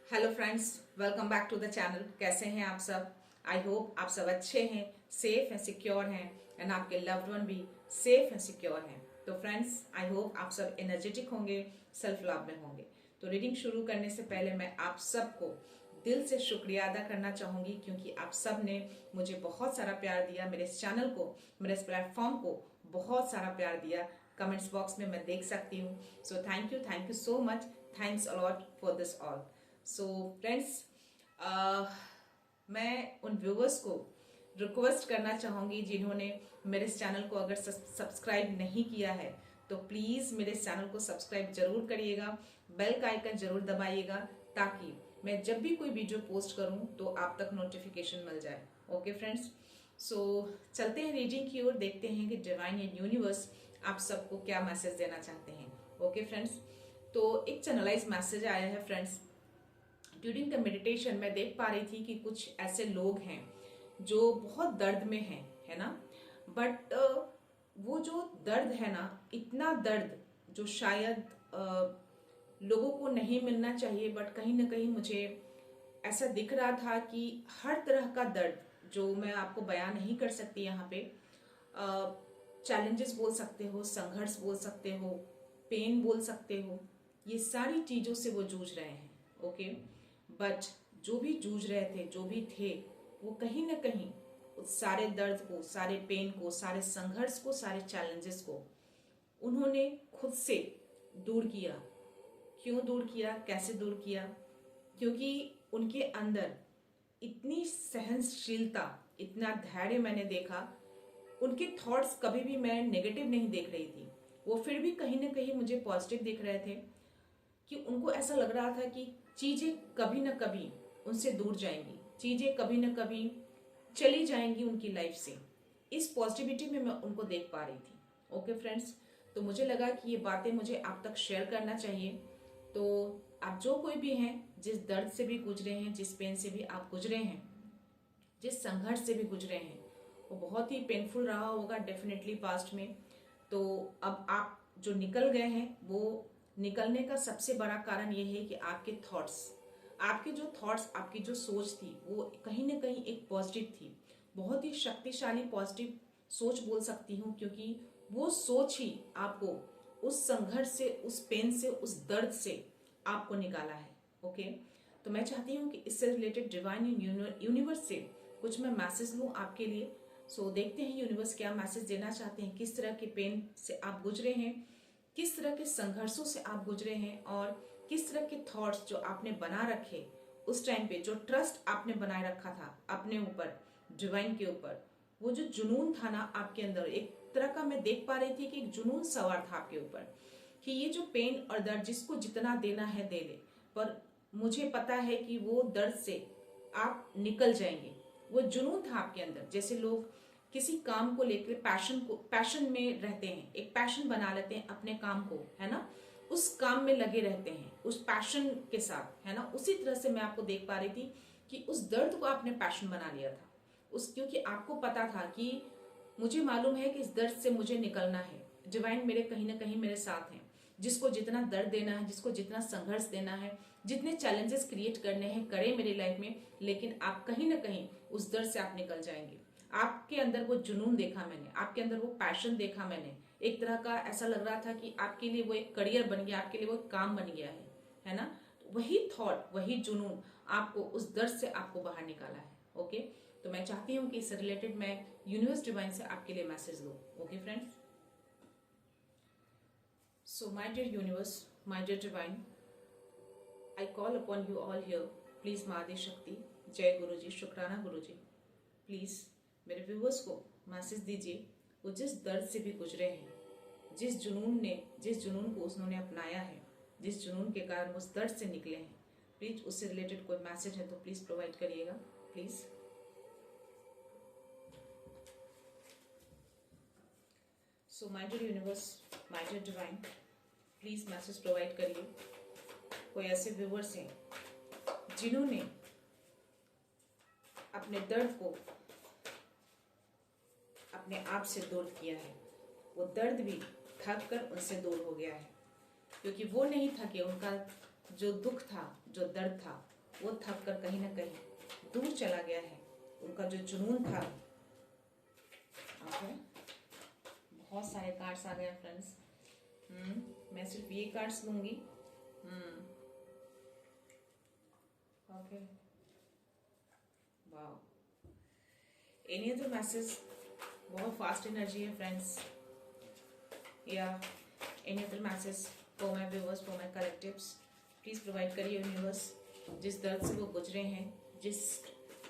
Hello friends, welcome back to the channel. कैसे हैं आप सब? आई होप आप सब अच्छे हैं, सेफ हैं, सिक्योर हैं एंड आपके लव्ड वन भी सेफ एंड सिक्योर हैं। तो फ्रेंड्स, आई होप आप सब एनर्जेटिक होंगे, सेल्फ लव में होंगे। तो रीडिंग शुरू करने से पहले मैं आप सबको दिल से शुक्रिया अदा करना चाहूंगी, क्योंकि आप सब ने मुझे बहुत सारा प्यार दिया, मेरे इस चैनल को, मेरे इस प्लेटफॉर्म को बहुत सारा प्यार दिया। कमेंट्स बॉक्स में मैं देख सकती हूँ। So thank you so much. Thanks a lot for this all. So friends, मैं उन व्यूवर्स को रिक्वेस्ट करना चाहूँगी जिन्होंने मेरे इस चैनल को अगर सब्सक्राइब नहीं किया है तो प्लीज़ मेरे इस चैनल को सब्सक्राइब जरूर करिएगा, बेल का आइकन जरूर दबाइएगा, ताकि मैं जब भी कोई वीडियो पोस्ट करूँ तो आप तक नोटिफिकेशन मिल जाए। ओके फ्रेंड्स, सो चलते हैं रीडिंग की ओर, देखते हैं कि डिवाइन एंड यूनिवर्स आप सबको क्या मैसेज देना चाहते हैं। ओके फ्रेंड्स, तो एक चैनलाइज मैसेज आया है फ्रेंड्स। ड्यूरिंग द मेडिटेशन मैं देख पा रही थी कि कुछ ऐसे लोग हैं जो बहुत दर्द में हैं, है ना। बट वो जो दर्द है ना, इतना दर्द जो शायद लोगों को नहीं मिलना चाहिए, बट कहीं ना कहीं मुझे ऐसा दिख रहा था कि हर तरह का दर्द जो मैं आपको बयान नहीं कर सकती यहाँ पे, चैलेंजेस बोल सकते हो, संघर्ष बोल सकते हो, पेन बोल सकते हो, ये सारी चीज़ों से वो जूझ रहे हैं। ओके, बट जो भी जूझ रहे थे, जो भी थे, वो कहीं ना कहीं उस सारे दर्द को, सारे पेन को, सारे संघर्ष को, सारे चैलेंजेस को उन्होंने खुद से दूर किया। क्यों दूर किया, कैसे दूर किया? क्योंकि उनके अंदर इतनी सहनशीलता, इतना धैर्य मैंने देखा। उनके थॉट्स कभी भी मैं नेगेटिव नहीं देख रही थी, वो फिर भी कहीं ना कहीं मुझे पॉजिटिव दिख रहे थे, कि उनको ऐसा लग रहा था कि चीज़ें कभी ना कभी उनसे दूर जाएंगी, चीज़ें कभी ना कभी चली जाएंगी उनकी लाइफ से। इस पॉजिटिविटी में मैं उनको देख पा रही थी। ओके फ्रेंड्स, तो मुझे लगा कि ये बातें मुझे आप तक शेयर करना चाहिए। तो आप जो कोई भी हैं, जिस दर्द से भी गुजरे हैं, जिस पेन से भी आप गुजरे हैं, जिस संघर्ष से भी गुजरे हैं, वो बहुत ही पेनफुल रहा होगा डेफिनेटली पास्ट में। तो अब आप जो निकल गए हैं, वो निकलने का सबसे बड़ा कारण ये है कि आपके थॉट्स, आपकी जो सोच थी, वो कहीं ना कहीं एक पॉजिटिव थी, बहुत ही शक्तिशाली पॉजिटिव सोच बोल सकती हूँ, क्योंकि वो सोच ही आपको उस संघर्ष से, उस पेन से, उस दर्द से आपको निकाला है। ओके, तो मैं चाहती हूँ कि इससे रिलेटेड डिवाइन यूनिवर्स से कुछ मैं मैसेज लूँ आपके लिए। सो देखते हैं यूनिवर्स क्या मैसेज देना चाहते हैं, किस तरह के पेन से आप गुजरे हैं, किस तरह के संघर्षों से आप गुजरे हैं, और किस तरह के थॉट्स जो आपने बना रखे उस टाइम पे, जो ट्रस्ट आपने बनाए रखा था अपने ऊपर, डिवाइन के ऊपर, वो जो जुनून था ना आपके अंदर, एक तरह का मैं देख पा रही थी कि एक जुनून सवार था आपके ऊपर, कि ये जो पेन और दर्द जिसको जितना देना है दे ले, पर मुझे पता है कि वो दर्द से आप निकल जाएंगे। वो जुनून था आपके अंदर। जैसे लोग किसी काम को लेकर पैशन में रहते हैं, एक पैशन बना लेते हैं अपने काम को, है ना, उस काम में लगे रहते हैं उस पैशन के साथ, है ना। उसी तरह से मैं आपको देख पा रही थी कि उस दर्द को आपने पैशन बना लिया था, क्योंकि आपको पता था कि मुझे मालूम है कि इस दर्द से मुझे निकलना है, डिवाइन मेरे कहीं ना कहीं मेरे साथ हैं। जिसको जितना दर्द देना है, जिसको जितना संघर्ष देना है, जितने चैलेंजेस क्रिएट करने हैं, करे मेरी लाइफ में, लेकिन आप कहीं ना कहीं उस दर्द से आप निकल जाएंगे। आपके अंदर वो जुनून देखा मैंने, आपके अंदर वो पैशन देखा मैंने। एक तरह का ऐसा लग रहा था कि आपके लिए वो एक करियर बन गया, आपके लिए वो एक काम बन गया है ना। वही थॉट, वही जुनून आपको उस दर्द से आपको बाहर निकाला है। ओके, तो मैं चाहती हूँ कि इससे रिलेटेड मैं यूनिवर्स डिवाइन से आपके लिए मैसेज दूँ। Okay friends, so my dear universe, my dear divine, I call upon you all here. Please माँ आदि शक्ति, जय गुरु जी, शुक्राना गुरु जी, प्लीज मेरे व्यूवर्स को मैसेज दीजिए। वो जिस दर्द से भी गुजरे हैं, जिस जुनून को उन्होंने अपनाया है, जिस जुनून के कारण उस दर्द से निकले हैं, प्लीज उससे रिलेटेड कोई मैसेज है तो प्लीज प्रोवाइड करिएगा, please. So my dear universe, my dear divine, please message provide करिए। कोई ऐसे व्यूवर्स हैं जिन्होंने अपने दर्द को अपने आप से दूर किया है, वो दर्द भी थक कर उनसे दूर हो गया है, क्योंकि वो नहीं थके। उनका जो दुख था, जो दर्द था, वो थक कर कहीं ना कहीं दूर चला गया है। उनका जो जुनून था। ओके, बहुत सारे कार्ड्स आ गए फ्रेंड्स। मैं सिर्फ ये कार्ड्स लूंगी। Okay, wow, any other message? बहुत फास्ट एनर्जी है फ्रेंड्स। या any other message for my viewers, for my collectives? Please provide करिए यूनिवर्स। जिस दर्द से वो गुजरे हैं, जिस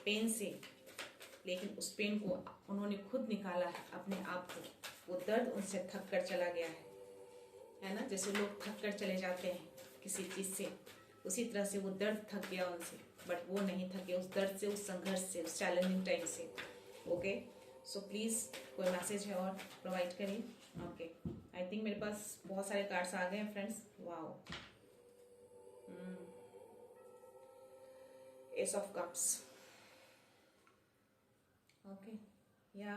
पेन से, लेकिन उस पेन को उन्होंने खुद निकाला है अपने आप को, वो दर्द उनसे थक कर चला गया है ना। जैसे लोग थक कर चले जाते हैं किसी चीज़ से, उसी तरह से वो दर्द थक गया उनसे, बट वो नहीं थके उस दर्द से, उस संघर्ष से, उस चैलेंजिंग टाइम से। ओके, सो प्लीज़ कोई मैसेज है और प्रोवाइड करिए। ओके, आई थिंक मेरे पास बहुत सारे कार्ड्स आ गए हैं friends. Wow, S of cups. Okay, या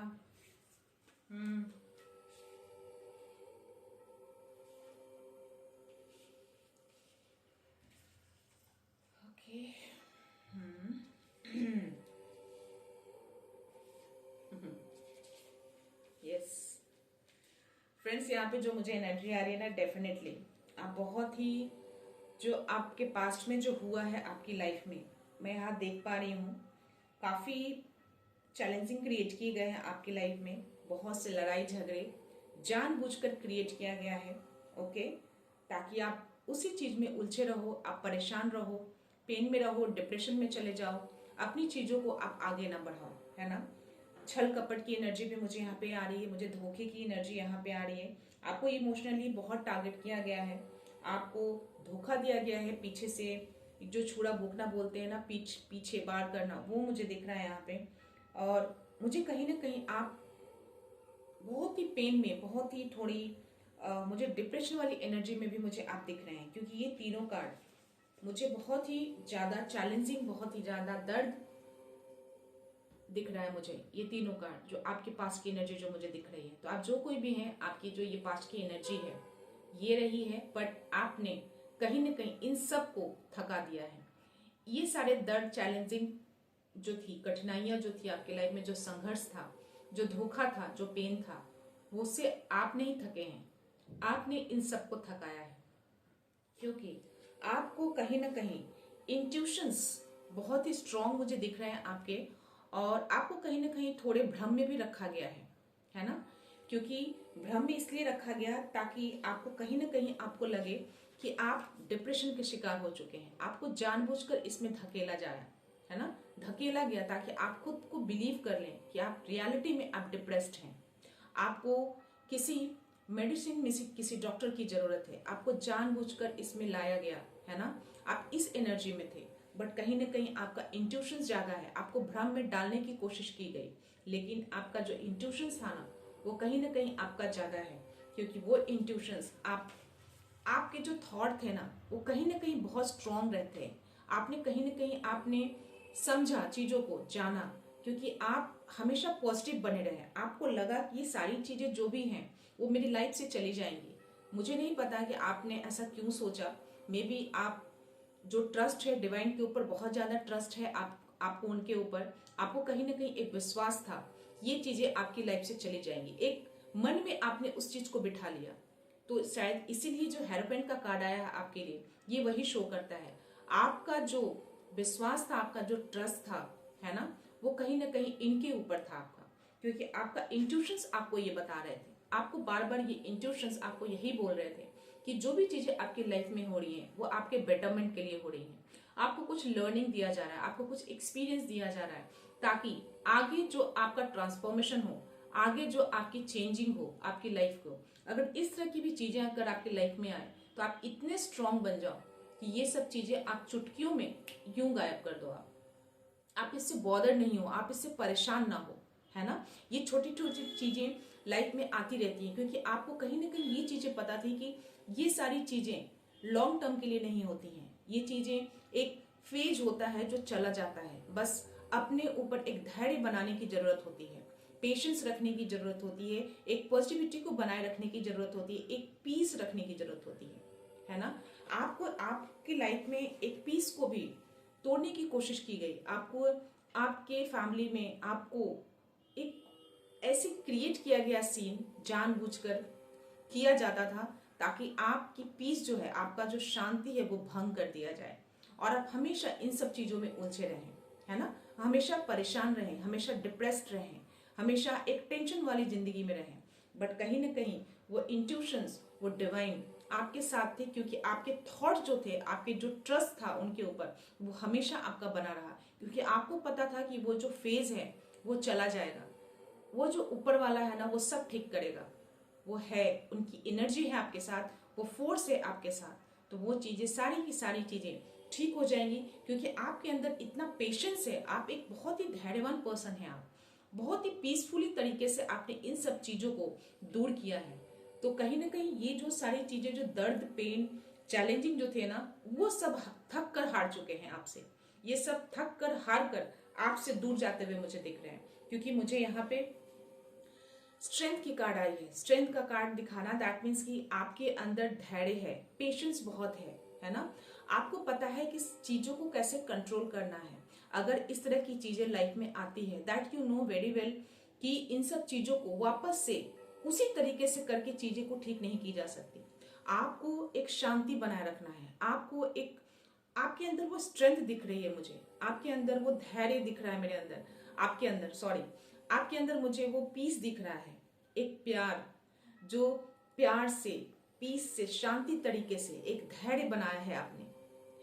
ओके, यस फ्रेंड्स, यहाँ पे जो मुझे एनर्जी आ रही है ना, डेफिनेटली आप बहुत ही, जो आपके पास्ट में जो हुआ है आपकी लाइफ में, मैं यहाँ देख पा रही हूँ काफ़ी चैलेंजिंग क्रिएट किए गए हैं आपकी लाइफ में। बहुत से लड़ाई झगड़े जानबूझकर क्रिएट किया गया है। ओके, ताकि आप उसी चीज़ में उलझे रहो, आप परेशान रहो, पेन में रहो, डिप्रेशन में चले जाओ, अपनी चीज़ों को आप आगे ना बढ़ाओ, है ना। छल कपट की एनर्जी भी मुझे यहाँ पे आ रही है, मुझे धोखे की एनर्जी यहाँ पे आ रही है। आपको इमोशनली बहुत टारगेट किया गया है, आपको धोखा दिया गया है पीछे से, जो छुड़ा भोंकना बोलते हैं ना, पीछे बार करना, वो मुझे दिख रहा है यहाँ पे। और मुझे कहीं ना कहीं आप बहुत ही पेन में, बहुत ही थोड़ी मुझे डिप्रेशन वाली एनर्जी में भी मुझे आप दिख रहे हैं, क्योंकि ये तीनों कार्ड मुझे बहुत ही ज़्यादा चैलेंजिंग, बहुत ही ज़्यादा दर्द दिख रहा है मुझे। ये तीनों कार्ड जो आपके पास की एनर्जी जो मुझे दिख रही है, तो आप जो कोई भी हैं, आपकी जो ये पास की एनर्जी है ये रही है, बट आपने कहीं ना कहीं इन सब को थका दिया है। ये सारे दर्द, चैलेंजिंग जो थी, कठिनाइयां जो थी आपके लाइफ में, जो संघर्ष था, जो धोखा था, जो पेन था, वो से आप नहीं थके हैं, आपने इन सबको थकाया है। क्योंकि आपको कहीं ना कहीं इंट्यूशंस बहुत ही स्ट्रांग मुझे दिख रहे हैं आपके, और आपको कहीं ना कहीं थोड़े भ्रम में भी रखा गया है ना। क्योंकि भ्रम में इसलिए रखा गया ताकि आपको कहीं ना कहीं आपको लगे कि आप डिप्रेशन के शिकार हो चुके हैं, आपको जानबूझकर इसमें धकेला जाए, है ना, धकेला गया ताकि आप खुद को बिलीव कर लें कि आप रियलिटी में आप डिप्रेस्ड हैं। आपको किसी मेडिसिन में से किसी डॉक्टर की जरूरत है, आपको जानबूझकर इसमें लाया गया, है ना। आप इस एनर्जी में थे, बट कहीं ना कहीं आपका इंट्यूशन जागा है, आपको भ्रम में डालने की कोशिश की गई, लेकिन आपका जो इंट्यूशन था ना, वो कहीं ना कहीं आपका जागा है। क्योंकि वो इंट्यूशंस, आपके जो थॉट थे ना, वो कहीं ना कहीं बहुत स्ट्रांग रहते हैं। आपने कहीं ना कहीं आपने समझा चीज़ों को, जाना, क्योंकि आप हमेशा पॉजिटिव बने रहे। आपको लगा कि ये सारी चीज़ें जो भी हैं वो मेरी लाइफ से चली जाएंगी। मुझे नहीं पता कि आपने ऐसा क्यों सोचा। मे बी आप जो ट्रस्ट है डिवाइन के ऊपर, बहुत ज़्यादा ट्रस्ट है आपको उनके ऊपर, आपको कहीं ना कहीं एक विश्वास था ये चीज़ें आपकी लाइफ से चली जाएंगी, एक मन में आपने उस चीज़ को बिठा लिया। तो शायद इसीलिए जो हेरोपेंट का कार्ड आया है आपके लिए, ये वही शो करता है। आपका जो विश्वास था, आपका जो ट्रस्ट था, है ना, वो कहीं ना कहीं इनके ऊपर था आपका। क्योंकि आपका इंट्यूशंस आपको ये बता रहे थे, आपको बार बार ये इंट्यूशंस आपको यही बोल रहे थे कि जो भी चीज़ें आपकी लाइफ में हो रही हैं वो आपके बेटरमेंट के लिए हो रही हैं। आपको कुछ लर्निंग दिया जा रहा है, आपको कुछ एक्सपीरियंस दिया जा रहा है, ताकि आगे जो आपका ट्रांसफॉर्मेशन हो, आगे जो आपकी चेंजिंग हो आपकी लाइफ को। अगर इस तरह की भी चीज़ें अगर आपकी लाइफ में आए तो आप इतने स्ट्रांग बन जाओ कि ये सब चीज़ें आप चुटकियों में यूं गायब कर दो। आप इससे बॉदर नहीं हो, आप इससे परेशान ना हो, है ना। ये छोटी छोटी चीज़ें लाइफ में आती रहती हैं, क्योंकि आपको कहीं ना कहीं ये चीज़ें पता थी कि ये सारी चीज़ें लॉन्ग टर्म के लिए नहीं होती हैं। ये चीज़ें एक फेज होता है जो चला जाता है। बस अपने ऊपर एक धैर्य बनाने की ज़रूरत होती है, पेशेंस रखने की ज़रूरत होती है, एक पॉजिटिविटी को बनाए रखने की ज़रूरत होती है, एक पीस रखने की ज़रूरत होती है ना। आपको आपकी लाइफ में एक पीस को भी तोड़ने की कोशिश की गई, आपको आपके फैमिली में आपको एक ऐसे क्रिएट किया गया सीन जानबूझकर किया जाता था ताकि आपकी पीस जो है, आपका जो शांति है वो भंग कर दिया जाए और आप हमेशा इन सब चीजों में उलझे रहें, है ना, हमेशा परेशान रहें, हमेशा डिप्रेस्ड रहें, हमेशा एक टेंशन वाली जिंदगी में रहें। बट कहीं ना कहीं वो इंट्यूशंस, वो डिवाइन आपके साथ थे, क्योंकि आपके थॉट जो थे, आपके जो ट्रस्ट था उनके ऊपर, वो हमेशा आपका बना रहा, क्योंकि आपको पता था कि वो जो फेज है वो चला जाएगा, वो जो ऊपर वाला है ना वो सब ठीक करेगा, वो है, उनकी एनर्जी है आपके साथ, वो फोर्स है आपके साथ। तो वो चीजें, सारी की सारी चीजें ठीक हो जाएंगी, क्योंकि आपके अंदर इतना पेशेंस है, आप एक बहुत ही धैर्यवान पर्सन है, आप बहुत ही पीसफुली तरीके से आपने इन सब चीजों को दूर किया है। तो कहीं ना कहीं ये जो सारी चीजें, जो दर्द, पेन, चैलेंजिंग जो थे ना, वो सब थक कर हार चुके हैं आपसे, ये सब थक कर हार कर आपसे दूर जाते हुए मुझे दिख रहे हैं। क्योंकि मुझे यहाँ पे स्ट्रेंथ की कार्ड आई है, स्ट्रेंथ का कार्ड दिखाना, दैट मीन्स कि आपके अंदर धैर्य है, पेशेंस बहुत है ना, आपको पता है कि चीजों को कैसे कंट्रोल करना है। अगर इस तरह की चीजें लाइफ में आती है, that you know very well कि इन सब चीजों को वापस से उसी तरीके से करके चीजें को ठीक नहीं की जा सकती। आपको एक शांति बनाए रखना है, आपको एक, आपके अंदर वो स्ट्रेंथ दिख रही है मुझे, आपके अंदर वो धैर्य दिख रहा है, मेरे अंदर, आपके अंदर सॉरी, आपके अंदर मुझे वो पीस दिख रहा है, एक प्यार, जो प्यार से, पीस से, शांति तरीके से एक धैर्य बनाया है आपने,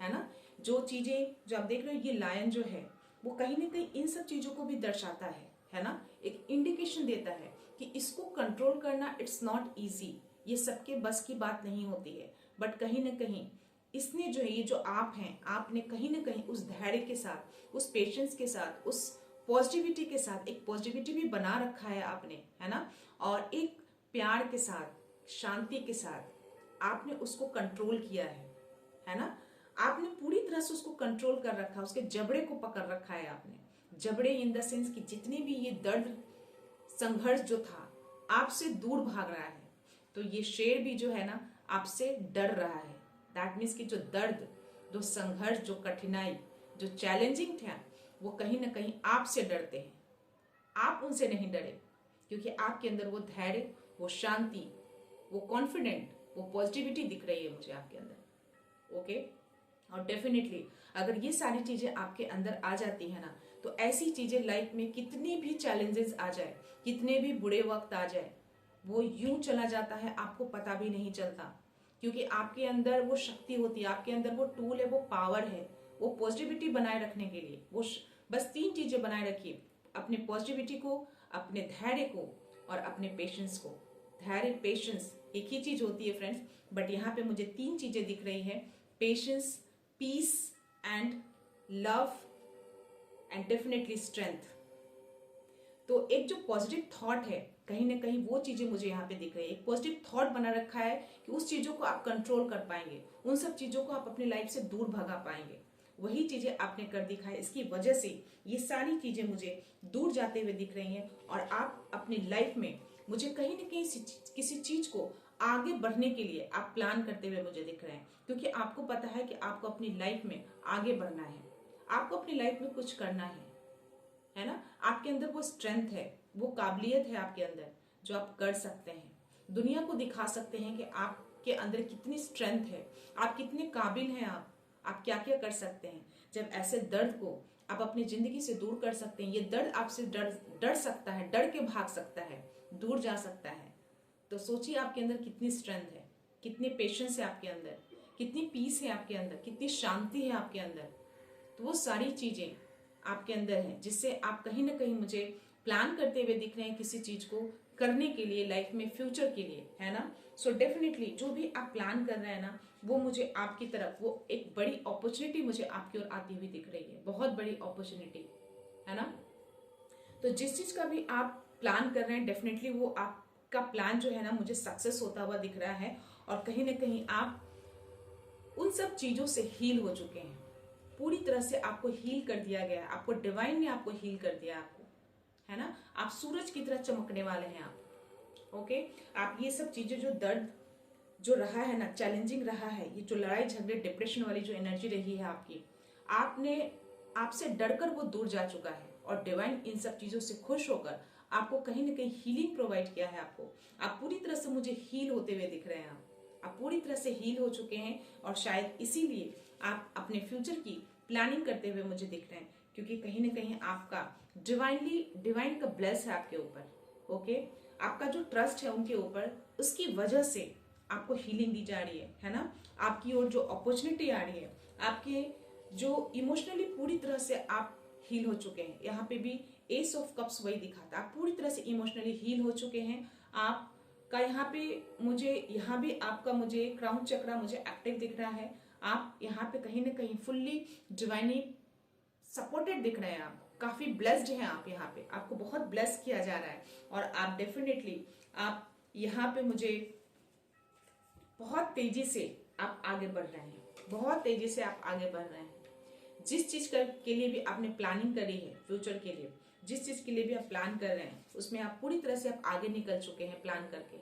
है ना। जो चीजें जो आप देख रहे हो, ये लायन जो है वो कहीं ना कहीं इन सब चीजों को भी दर्शाता है ना, एक इंडिकेशन देता है कि इसको कंट्रोल करना इट्स नॉट इजी, ये सबके बस की बात नहीं होती है। बट कहीं ना कहीं इसने जो है, ये जो आप हैं, आपने कहीं ना कहीं उस धैर्य के साथ, उस पेशेंस के साथ, उस पॉजिटिविटी के साथ, एक पॉजिटिविटी भी बना रखा है आपने, है ना, और एक प्यार के साथ, शांति के साथ आपने उसको कंट्रोल किया है ना, आपने पूरी तरह से उसको कंट्रोल कर रखा, उसके जबड़े को पकड़ रखा है आपने, जबड़े इन द सेंस कि जितने भी ये दर्द, संघर्ष जो था आपसे दूर भाग रहा है। तो ये शेर भी जो है ना आपसे डर रहा है, दैट मीन्स कि जो दर्द, जो संघर्ष, जो कठिनाई, जो चैलेंजिंग था, वो कहीं ना कहीं आपसे डरते हैं, आप उनसे नहीं डरे, क्योंकि आपके अंदर वो धैर्य, वो शांति, वो कॉन्फिडेंट, वो पॉजिटिविटी दिख रही है मुझे आपके अंदर। ओके, और डेफिनेटली अगर ये सारी चीजें आपके अंदर आ जाती है ना, तो ऐसी चीजें लाइफ में कितनी भी चैलेंजेस आ जाए, कितने भी बुरे वक्त आ जाए, वो यूं चला जाता है, आपको पता भी नहीं चलता, क्योंकि आपके अंदर वो शक्ति होती है, आपके अंदर वो टूल है, वो पावर है, वो पॉजिटिविटी बनाए रखने के लिए। वो बस 3 चीजें बनाए रखिए, अपने पॉजिटिविटी को, अपने धैर्य को और अपने पेशेंस को। धैर्य, पेशेंस एक ही चीज होती है फ्रेंड्स, बट यहाँ पे मुझे 3 चीजें दिख रही है, patience, peace and love and definitely strength. तो एक जो पॉजिटिव थॉट है, कहीं ना कहीं वो चीजें मुझे यहाँ पे दिख रही है, एक पॉजिटिव थॉट बना रखा है कि उस चीजों को आप कंट्रोल कर पाएंगे, उन सब चीजों को आप अपनी लाइफ से दूर भगा पाएंगे, वही चीजें आपने कर दिखा है। इसकी वजह से ये सारी चीजें मुझे दूर जाते हुए दिख रही हैं, और आप अपनी लाइफ में मुझे कहीं ना कहीं किसी चीज को आगे बढ़ने के लिए आप प्लान करते हुए मुझे दिख रहे हैं, क्योंकि आपको पता है कि आपको अपनी लाइफ में आगे बढ़ना है, आपको अपनी लाइफ में कुछ करना है ना, आपके अंदर वो स्ट्रेंथ है, वो काबिलियत है आपके अंदर, जो आप कर सकते हैं, दुनिया को दिखा सकते हैं कि आपके अंदर कितनी स्ट्रेंथ है, आप कितने काबिल हैं, आप क्या क्या कर सकते हैं। जब ऐसे दर्द को आप अपनी जिंदगी से दूर कर सकते हैं, ये दर्द आपसे डर सकता है, डर के भाग सकता है, दूर जा सकता है, तो सोचिए आपके अंदर कितनी स्ट्रेंथ है, कितने पेशेंस है आपके अंदर, कितनी पीस है आपके अंदर, कितनी शांति है आपके अंदर। तो वो सारी चीजें आपके अंदर है, जिससे आप कहीं ना कहीं मुझे प्लान करते हुए दिख रहे हैं किसी चीज को करने के लिए, लाइफ में, फ्यूचर के लिए, है ना। सो डेफिनेटली जो भी आप प्लान कर रहे हैं ना, वो मुझे आपकी तरफ, वो एक बड़ी अपॉर्चुनिटी मुझे आपकी ओर आती हुई दिख रही है, बहुत बड़ी अपॉर्चुनिटी, है ना। तो जिस चीज का भी आप प्लान कर रहे हैं, डेफिनेटली वो आपका प्लान जो है ना मुझे सक्सेस होता हुआ दिख रहा है, और कहीं ना कहीं आप उन सब चीजों से हील हो चुके हैं, पूरी तरह से आपको हील कर दिया गया है, आपको डिवाइन ने आपको हील कर दिया आपको, है ना, आप सूरज की तरह चमकने वाले हैं आप। ओके, आप ये सब चीजें, जो दर्द जो रहा है ना, चैलेंजिंग रहा है, ये जो लड़ाई झगड़े डिप्रेशन वाली जो एनर्जी रही है आपकी, आपने आपसे डरकर वो दूर जा चुका है और डिवाइन इन सब चीजों से खुश होकर आपको कहीं ना कहीं हीलिंग प्रोवाइड किया है। आपको आप पूरी तरह से मुझे हील होते हुए दिख रहे हैं। आप पूरी तरह से हील हो चुके हैं और शायद इसीलिए आप अपने फ्यूचर की प्लानिंग करते हुए मुझे दिख रहे हैं, क्योंकि कहीं ना कहीं आपका डिवाइन का ब्लेस है आपके ऊपर। ओके, आपका जो ट्रस्ट है उनके ऊपर, उसकी वजह से आपको हीलिंग दी जा रही है ना। आपकी ओर जो अपॉर्चुनिटी आ रही है, आपके जो इमोशनली पूरी तरह से आप हील हो चुके हैं। यहाँ पे भी एस ऑफ कप्स वही दिखाता है, आप पूरी तरह से इमोशनली हील हो चुके हैं। आपका यहाँ भी आपका मुझे क्राउन चक्रा मुझे एक्टिव दिख रहा है। आप यहाँ पे कहीं ना कहीं फुल्ली डिवाइनली सपोर्टेड दिख रहे हैं। आप काफी ब्लेस्ड हैं। आप यहाँ पे आपको बहुत ब्लेस किया जा रहा है और आप डेफिनेटली आप यहाँ पे मुझे बहुत तेजी से आप आगे बढ़ रहे हैं, बहुत तेजी से आप आगे बढ़ रहे हैं। जिस चीज के लिए भी आपने प्लानिंग करी है फ्यूचर के लिए, जिस चीज के लिए भी आप प्लान कर रहे हैं, उसमें आप पूरी तरह से आप आगे निकल चुके हैं प्लान करके,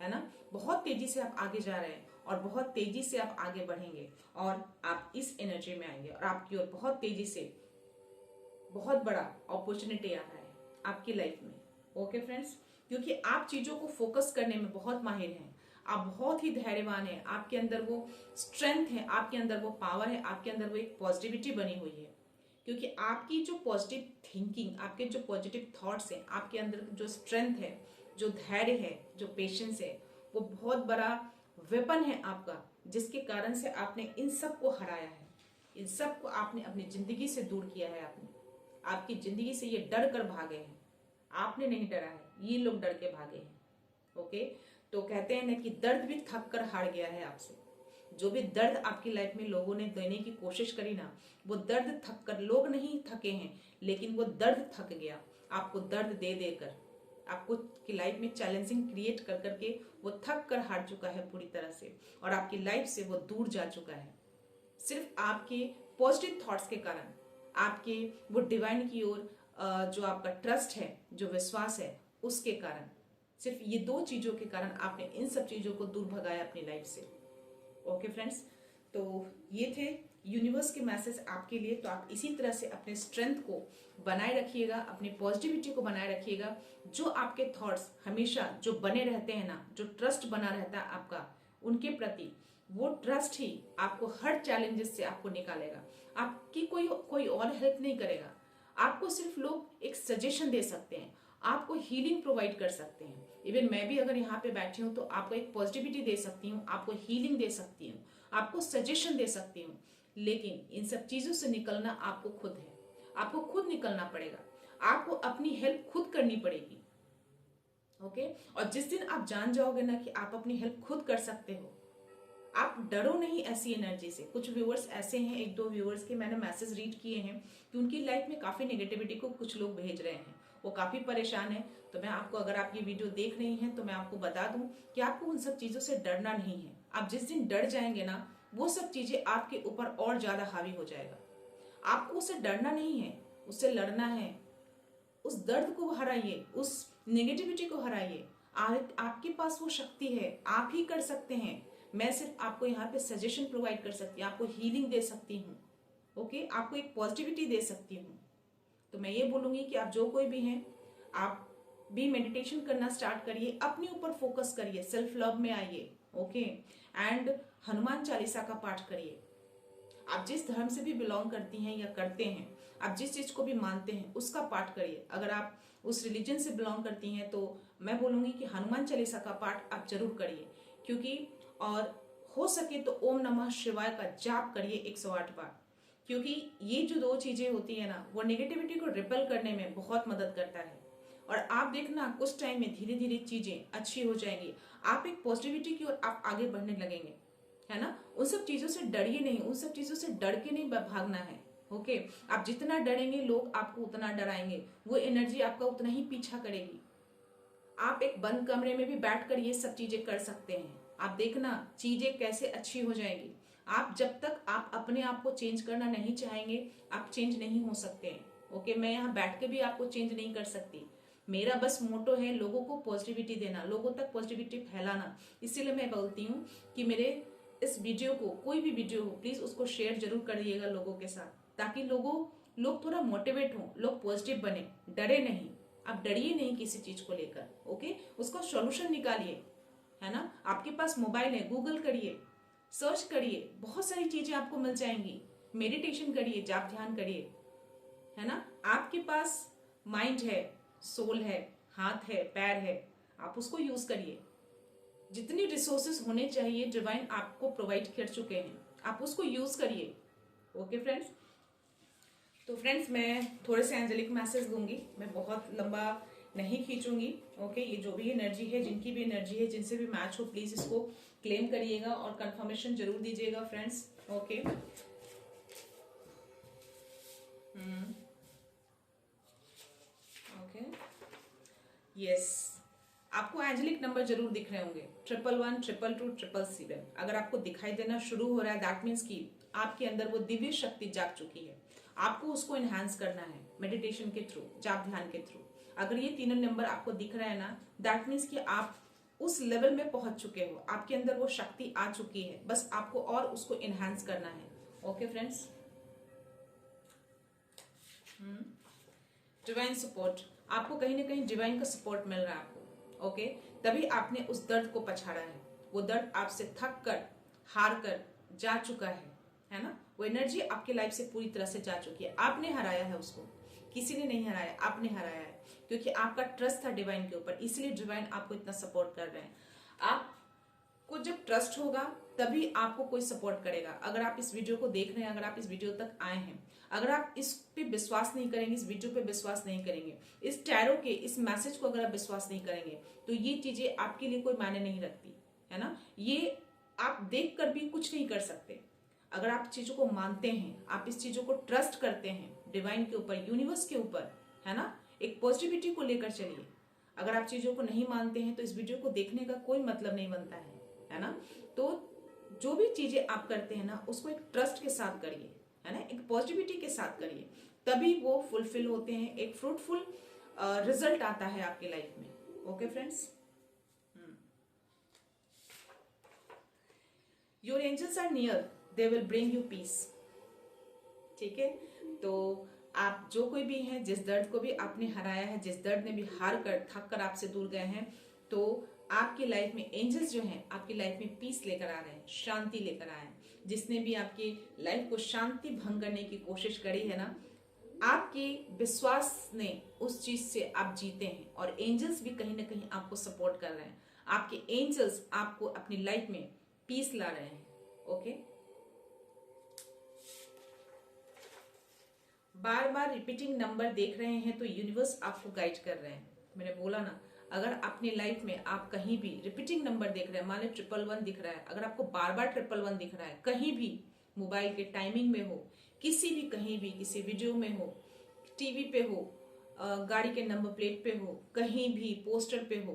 है ना। बहुत तेजी से आप आगे जा रहे हैं और बहुत तेजी से आप आगे बढ़ेंगे और आप इस एनर्जी में आएंगे और आपकी ओर बहुत तेजी से बहुत बड़ा अपॉर्चुनिटी आ रहा है आपकी लाइफ में। ओके फ्रेंड्स, क्योंकि आप चीजों को फोकस करने में बहुत माहिर हैं, आप बहुत ही धैर्यवान हैं, आपके अंदर वो स्ट्रेंथ है, आपके अंदर वो पावर है, आपके अंदर वो एक पॉजिटिविटी बनी हुई है। क्योंकि आपकी जो पॉजिटिव थिंकिंग, आपके जो पॉजिटिव थॉट्स हैं, आपके अंदर जो स्ट्रेंथ है, जो धैर्य है, जो पेशेंस है, वो बहुत बड़ा वेपन है आपका, जिसके कारण से आपने इन सब को हराया है। इन सब को आपने अपनी जिंदगी से दूर किया है। आपकी जिंदगी से ये डर कर भागे हैं, आपने नहीं डरा है, ये लोग डर के भागे हैं। ओके, तो कहते हैं ना कि दर्द भी थक कर हार गया है आपसे। जो भी दर्द आपकी लाइफ में लोगों ने देने की कोशिश करी ना, वो दर्द थक कर, लोग नहीं थके हैं लेकिन वो दर्द थक गया। आपको दर्द दे देकर, आपको की लाइफ में चैलेंजिंग क्रिएट कर करके वो थक कर हार चुका है पूरी तरह से और आपकी लाइफ से वो दूर जा चुका है। सिर्फ आपके पॉजिटिव थॉट्स के कारण, आपके वो डिवाइन की ओर जो आपका ट्रस्ट है, जो विश्वास है, उसके कारण, सिर्फ ये दो चीजों के कारण आपने इन सब चीजों को दूर भगाया अपनी लाइफ से। ओके फ्रेंड्स, तो ये थे यूनिवर्स के मैसेज आपके लिए। तो आप इसी तरह से अपने स्ट्रेंथ को बनाए रखिएगा, अपनी पॉजिटिविटी को बनाए रखिएगा। जो आपके थॉट्स हमेशा जो बने रहते हैं ना, जो ट्रस्ट बना रहता है आपका उनके प्रति, वो ट्रस्ट ही आपको हर चैलेंजेस से आपको निकालेगा। आपकी कोई और हेल्प नहीं करेगा। आपको सिर्फ लोग एक सजेशन दे सकते हैं, आपको हीलिंग प्रोवाइड कर सकते हैं। इवन मैं भी अगर यहाँ पे बैठी हूँ तो आपको एक पॉजिटिविटी दे सकती हूँ, आपको हीलिंग दे सकती हूँ, आपको सजेशन दे सकती हूँ। लेकिन इन सब चीजों से निकलना आपको खुद है, आपको खुद निकलना पड़ेगा, आपको अपनी हेल्प खुद करनी पड़ेगी। ओके, और जिस दिन आप जान जाओगे ना कि आप अपनी हेल्प खुद कर सकते हो, आप डरो नहीं ऐसी एनर्जी से। कुछ व्यूअर्स ऐसे हैं, एक दो व्यूअर्स के मैंने मैसेज रीड किए हैं कि उनकी लाइफ में काफी नेगेटिविटी को कुछ लोग भेज रहे हैं, वो काफी परेशान है। तो मैं आपको, अगर आप ये वीडियो देख रही हैं तो मैं आपको बता दूं कि आपको उन सब चीजों से डरना नहीं है। आप जिस दिन डर जाएंगे ना, वो सब चीजें आपके ऊपर और ज्यादा हावी हो जाएगा। आपको उससे डरना नहीं है, उससे लड़ना है। उस दर्द को हराइए, उस नेगेटिविटी को हराइए। आपके पास वो शक्ति है, आप ही कर सकते हैं। मैं सिर्फ आपको यहाँ पे सजेशन प्रोवाइड कर सकती हूँ, आपको हीलिंग दे सकती हूँ। ओके, आपको एक पॉजिटिविटी दे सकती हूँ। तो मैं ये बोलूंगी कि आप जो कोई भी हैं, आप भी मेडिटेशन करना स्टार्ट करिए, अपने ऊपर फोकस करिए, सेल्फ लव में आइए। ओके, एंड हनुमान चालीसा का पाठ करिए। आप जिस धर्म से भी बिलोंग करती हैं या करते हैं, आप जिस चीज को भी मानते हैं, उसका पाठ करिए। अगर आप उस रिलीजन से बिलोंग करती हैं तो मैं बोलूंगी कि हनुमान चालीसा का पाठ आप जरूर करिए। क्योंकि और हो सके तो ओम नमः शिवाय का जाप करिए 108 बार। क्योंकि ये जो दो चीजें होती है ना, वो नेगेटिविटी को रिपेल करने में बहुत मदद करता है। और आप देखना कुछ टाइम में धीरे धीरे चीजें अच्छी हो जाएंगी, आप एक पॉजिटिविटी की ओर आप आगे बढ़ने लगेंगे, है ना। उन सब चीजों से डरिए नहीं, उन सब चीजों से डर के नहीं भागना है। ओके, आप जितना डरेंगे लोग आपको उतना डराएंगे, वो एनर्जी आपका उतना ही पीछा करेगी। आप एक बंद कमरे में भी बैठकर ये सब चीजें कर सकते हैं। आप देखना चीजें कैसे अच्छी हो जाएंगी। आप जब तक आप अपने आप को चेंज करना नहीं चाहेंगे, आप चेंज नहीं हो सकते हैं। ओके, मैं यहाँ बैठ के भी आपको चेंज नहीं कर सकती। मेरा बस मोटो है लोगों को पॉजिटिविटी देना, लोगों तक पॉजिटिविटी फैलाना। इसीलिए मैं बोलती हूँ कि मेरे इस वीडियो को, कोई भी वीडियो हो, प्लीज उसको शेयर जरूर करिएगा लोगों के साथ। ताकि लोग थोड़ा मोटिवेट हों, लोग पॉजिटिव बने, डरे नहीं। आप डरिए नहीं किसी चीज को लेकर, ओके। उसका सॉल्यूशन निकालिए, है ना। आपके पास मोबाइल है, गूगल करिए, सर्च करिए, बहुत सारी चीजें आपको मिल जाएंगी। मेडिटेशन करिए, जाप ध्यान करिए, है ना। आपके पास माइंड है, सोल है, हाथ है, पैर है, आप उसको यूज करिए। जितनी रिसोर्सेस होने चाहिए डिवाइन आपको प्रोवाइड कर चुके हैं, आप उसको यूज करिए, ओके फ्रेंड्स। तो फ्रेंड्स मैं थोड़े से एंजेलिक मैसेज दूंगी, मैं बहुत लंबा नहीं खींचूंगी, ओके। ये जो भी एनर्जी है, जिनकी भी एनर्जी है, जिनसे भी मैच हो, प्लीज इसको क्लेम करिएगा और कंफर्मेशन जरूर दीजिएगा फ्रेंड्स, ओके। ओके, यस, आपको एंजेलिक नंबर जरूर दिख रहे होंगे, 11 222 777। अगर आपको दिखाई देना शुरू हो रहा है, दैट मीन्स कि आपके अंदर वो दिव्य शक्ति जाग चुकी है। आपको उसको एनहांस करना है मेडिटेशन के थ्रू, जाप ध्यान के थ्रू। अगर ये तीनों नंबर आपको दिख रहा है ना, दैट मीन्स कि आप उस लेवल में पहुंच चुके हो, आपके अंदर वो शक्ति आ चुकी है, बस आपको और उसको एनहांस करना है, ओके फ्रेंड्स। डिवाइन सपोर्ट, आपको कहीं ना कहीं डिवाइन का सपोर्ट मिल रहा है आपको, ओके। तभी आपने उस दर्द को पछाड़ा है। वो दर्द आपसे थक कर, हार कर जा चुका है ना। वो एनर्जी आपके लाइफ से पूरी तरह से जा चुकी है। आपने हराया है उसको, किसी ने नहीं हराया, आपने हराया है, क्योंकि आपका ट्रस्ट था डिवाइन के ऊपर, इसलिए डिवाइन आपको इतना सपोर्ट कर रहे हैं। आपको जब ट्रस्ट होगा तभी आपको कोई सपोर्ट करेगा। अगर आप इस वीडियो को देख रहे हैं, अगर आप इस वीडियो तक आए हैं, अगर आप इस पे विश्वास नहीं करेंगे, इस वीडियो पे विश्वास नहीं करेंगे, इस टैरो के इस मैसेज को अगर आप विश्वास नहीं करेंगे, तो ये चीजें आपके लिए कोई मायने नहीं रखती, है ना। ये आप देख कर भी कुछ नहीं कर सकते। अगर आप चीजों को मानते हैं, आप इस चीजों को ट्रस्ट करते हैं डिवाइन के ऊपर, यूनिवर्स के ऊपर, है ना, एक पॉजिटिविटी को लेकर चलिए। अगर आप चीजों को नहीं मानते हैं तो इस वीडियो को देखने का कोई मतलब नहीं बनता है ना। तो जो भी चीजें आप करते हैं ना, उसको एक ट्रस्ट के साथ करिए, है ना, एक पॉजिटिविटी के साथ करिए, तभी वो फुलफिल होते हैं, एक फ्रूटफुल रिजल्ट आता है आपकी लाइफ में, okay friends. Your angels are near, they will bring you peace, ठीक है। तो आप जो कोई भी हैं, जिस दर्द को भी आपने हराया है, जिस दर्द ने भी हार कर, थक कर आपसे दूर गए हैं, तो आपकी लाइफ में एंजल्स जो हैं आपकी लाइफ में पीस लेकर आ रहे हैं, शांति लेकर आए हैं। जिसने भी आपकी लाइफ को शांति भंग करने की कोशिश करी है ना, आपके विश्वास ने उस चीज से आप जीते हैं, और एंजल्स भी कहीं ना कहीं आपको सपोर्ट कर रहे हैं। आपके एंजल्स आपको अपनी लाइफ में पीस ला रहे हैं, ओके। बार बार रिपीटिंग नंबर देख रहे हैं तो यूनिवर्स आपको गाइड कर रहे हैं। मैंने बोला ना, अगर अपनी लाइफ में आप कहीं भी रिपीटिंग नंबर देख रहे हैं, मान लो 111 दिख रहा है, अगर आपको बार बार 111 दिख रहा है, कहीं भी मोबाइल के टाइमिंग में हो, किसी भी कहीं भी किसी वीडियो में हो, टीवी पे हो, गाड़ी के नंबर प्लेट पे हो, कहीं भी पोस्टर पे हो,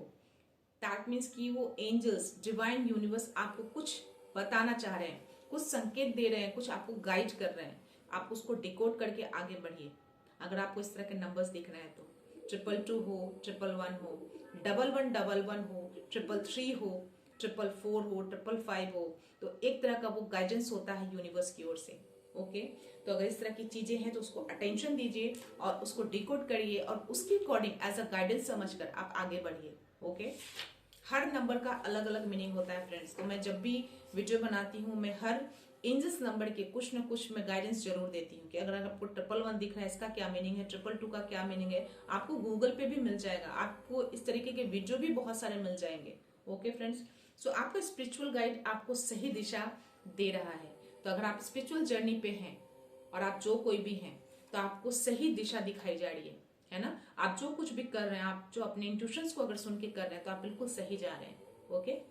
दैट मीन्स कि वो एंजल्स, डिवाइन यूनिवर्स आपको कुछ बताना चाह रहे हैं, कुछ संकेत दे रहे हैं, कुछ आपको गाइड कर रहे हैं। आप उसको डिकोड करके आगे बढ़िए। अगर आपको इस तरह के नंबर्स दिख रहे हैं तो 222 हो, 111 हो, 1111 हो, 333 हो, 444 हो, 555 हो, तो एक तरह का वो गाइडेंस होता है यूनिवर्स की ओर से, ओके। तो अगर इस तरह की चीजें हैं तो उसको अटेंशन दीजिए और उसको डिकोड करिए, और उसके अकॉर्डिंग एज अ गाइडेंस समझकर आप आगे बढ़िए, ओके। हर नंबर का अलग अलग मीनिंग होता है फ्रेंड्स। तो मैं जब भी वीडियो बनाती हूँ, मैं हर एंजल्स नंबर के कुछ ना कुछ मैं गाइडेंस जरूर देती हूँ कि अगर आपको 111 दिख रहा है, इसका क्या मीनिंग है, 222 का क्या मीनिंग है। आपको गूगल पे भी मिल जाएगा, आपको इस तरीके के वीडियो भी बहुत सारे मिल जाएंगे, ओके फ्रेंड्स। सो आपका स्पिरिचुअल गाइड आपको सही दिशा दे रहा है। तो अगर आप स्पिरिचुअल जर्नी पे हैं और आप जो कोई भी हैं, तो आपको सही दिशा दिखाई जा रही है ना। आप जो कुछ भी कर रहे हैं, आप जो अपने इंट्यूशंस को अगर सुन के कर रहे हैं, तो आप बिल्कुल सही जा रहे हैं, okay.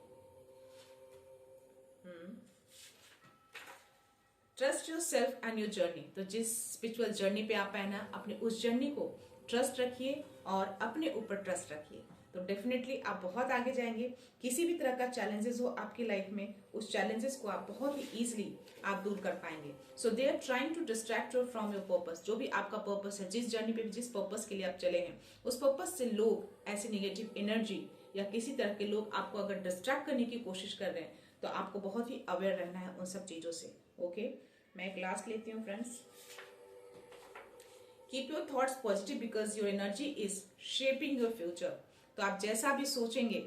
Trust your self and your journey. तो जिस स्पिरिचुअल जर्नी पे आप है ना, अपने उस जर्नी को ट्रस्ट रखिए और अपने ऊपर ट्रस्ट रखिए, तो डेफिनेटली आप बहुत आगे जाएंगे। किसी भी तरह का चैलेंजेस हो आपकी लाइफ में, उस चैलेंजेस को आप बहुत ही ईजिली आप दूर कर पाएंगे। So they are trying to distract you from your purpose. जो भी आपका पर्पस है, जिस जर्नी पे जिस पर्पस के लिए आप चले हैं, उस पर्पस से लोग ऐसी निगेटिव एनर्जी या किसी तरह के लोग आपको अगर डिस्ट्रैक्ट करने की कोशिश कर रहे हैं, तो आपको बहुत ही अवेयर रहना है उन सब चीजों से, ओके। मैं क्लास लेती हूँ friends. Keep your thoughts positive because your energy is shaping your future. तो आप जैसा भी सोचेंगे,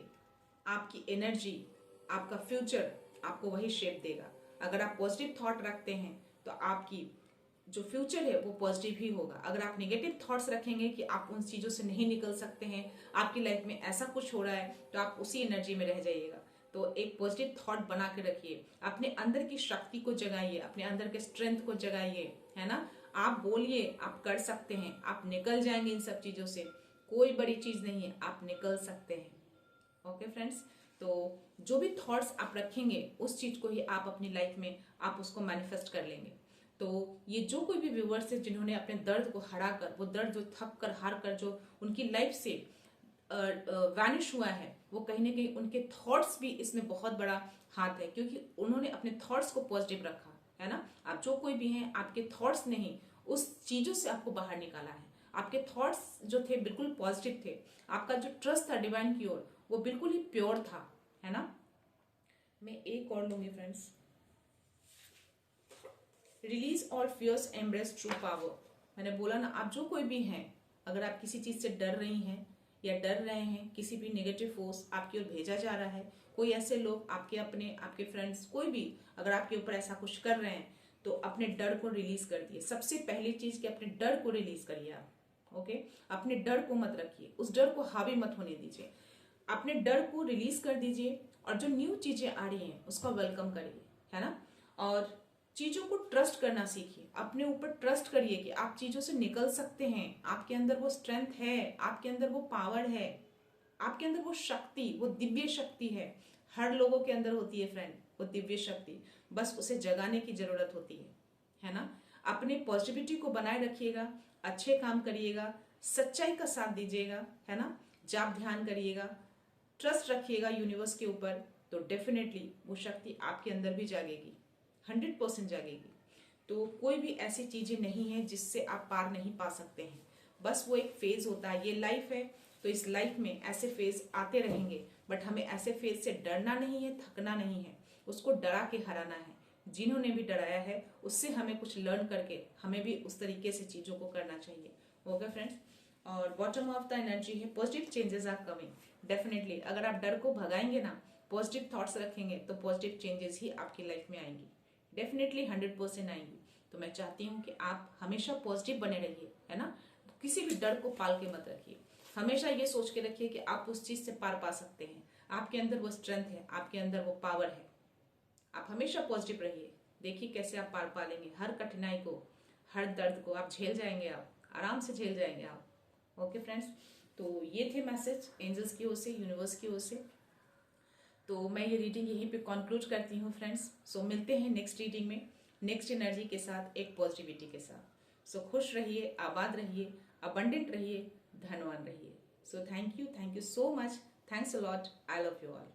आपकी एनर्जी, आपका फ्यूचर आपको वही शेप देगा। अगर आप पॉजिटिव थॉट रखते हैं तो आपकी जो फ्यूचर है वो पॉजिटिव ही होगा। अगर आप नेगेटिव थॉट्स रखेंगे कि आप उन चीज़ों से नहीं निकल सकते हैं, आपकी लाइफ में ऐसा कुछ हो रहा है, तो आप उसी एनर्जी में रह जाइएगा। तो एक पॉजिटिव थॉट बना के रखिए, अपने अंदर की शक्ति को जगाइए, अपने अंदर के स्ट्रेंथ को जगाइए, है ना। आप बोलिए, आप कर सकते हैं, आप निकल जाएंगे इन सब चीज़ों से। कोई बड़ी चीज़ नहीं है, आप निकल सकते हैं। ओके फ्रेंड्स, तो जो भी थॉट्स आप रखेंगे उस चीज़ को ही आप अपनी लाइफ में आप उसको मैनिफेस्ट कर लेंगे। तो ये जो कोई भी व्यूवर्स है जिन्होंने अपने दर्द को हरा कर, वो दर्द जो थक कर हार कर जो उनकी लाइफ से वैनिश हुआ है, वो कहीं ना कहीं उनके थॉट्स भी इसमें बहुत बड़ा हाथ है, क्योंकि उन्होंने अपने थॉट्स को पॉजिटिव रखा, है ना। आप जो कोई भी हैं, आपके थॉट्स ने ही उस चीज़ों से आपको बाहर निकाला है। आपके थॉट्स जो थे बिल्कुल पॉजिटिव थे, आपका जो ट्रस्ट था डिवाइन की ओर वो बिल्कुल ही प्योर था, है ना। मैं एक और लूंगी friends. Release all fears, embrace true power. मैंने बोला ना, आप जो कोई भी हैं, अगर आप किसी चीज़ से डर रही हैं या डर रहे हैं, किसी भी नेगेटिव फोर्स आपकी ओर भेजा जा रहा है, कोई ऐसे लोग आपके अपने, आपके फ्रेंड्स, कोई भी अगर आपके ऊपर ऐसा कुछ कर रहे हैं, तो अपने डर को रिलीज कर दिए। सबसे पहली चीज़ कि अपने डर को रिलीज करिए आप। ओके, अपने डर को मत रखिए, उस डर को हावी मत होने दीजिए, अपने डर को रिलीज कर दीजिए और जो न्यू चीज़ें आ रही हैं उसका वेलकम करिए, है ना। और चीज़ों को ट्रस्ट करना सीखिए, अपने ऊपर ट्रस्ट करिए कि आप चीज़ों से निकल सकते हैं। आपके अंदर वो स्ट्रेंथ है, आपके अंदर वो पावर है, आपके अंदर वो शक्ति, वो दिव्य शक्ति है। हर लोगों के अंदर होती है फ्रेंड वो दिव्य शक्ति, बस उसे जगाने की जरूरत होती है ना। अपने पॉजिटिविटी को बनाए रखिएगा, अच्छे काम करिएगा, सच्चाई का साथ दीजिएगा, है ना। जाप ध्यान करिएगा, ट्रस्ट रखिएगा यूनिवर्स के ऊपर, तो डेफिनेटली वो शक्ति आपके अंदर भी जागेगी, 100% जागेगी। तो कोई भी ऐसी चीज़ें नहीं है जिससे आप पार नहीं पा सकते हैं, बस वो एक फेज होता है। ये लाइफ है, तो इस लाइफ में ऐसे फेज आते रहेंगे, बट हमें ऐसे फेज से डरना नहीं है, थकना नहीं है, उसको डरा के हराना है। जिन्होंने भी डराया है उससे हमें कुछ लर्न करके हमें भी उस तरीके से चीज़ों को करना चाहिए। ओके फ्रेंड्स, और बॉटम ऑफ द एनर्जी है positive changes are coming. Definitely अगर आप डर को भगाएंगे ना, पॉजिटिव थॉट्स रखेंगे, तो पॉजिटिव चेंजेस ही आपकी लाइफ में आएंगी, डेफिनेटली 100% आएंगी। तो मैं चाहती हूँ कि आप हमेशा पॉजिटिव बने रहिए, है ना। किसी भी डर को पाल के मत रखिए, हमेशा ये सोच के रखिए कि आप उस चीज़ से पार पा सकते हैं, आपके अंदर वो स्ट्रेंथ है, आपके अंदर वो पावर है। आप हमेशा पॉजिटिव रहिए, देखिए कैसे आप पार पा लेंगे हर कठिनाई को, हर दर्द को आप झेल जाएंगे, आप आराम से झेल जाएंगे आप। ओके फ्रेंड्स, तो ये थे मैसेज एंजल्स की ओर से, यूनिवर्स की ओर से। तो मैं ये रीडिंग यहीं पे कंक्लूड करती हूँ फ्रेंड्स। सो मिलते हैं नेक्स्ट रीडिंग में, नेक्स्ट एनर्जी के साथ, एक पॉजिटिविटी के साथ। सो खुश रहिए, आबाद रहिए, अबंडेंट रहिए, धनवान रहिए। So thank you so much, thanks a lot, I love you all.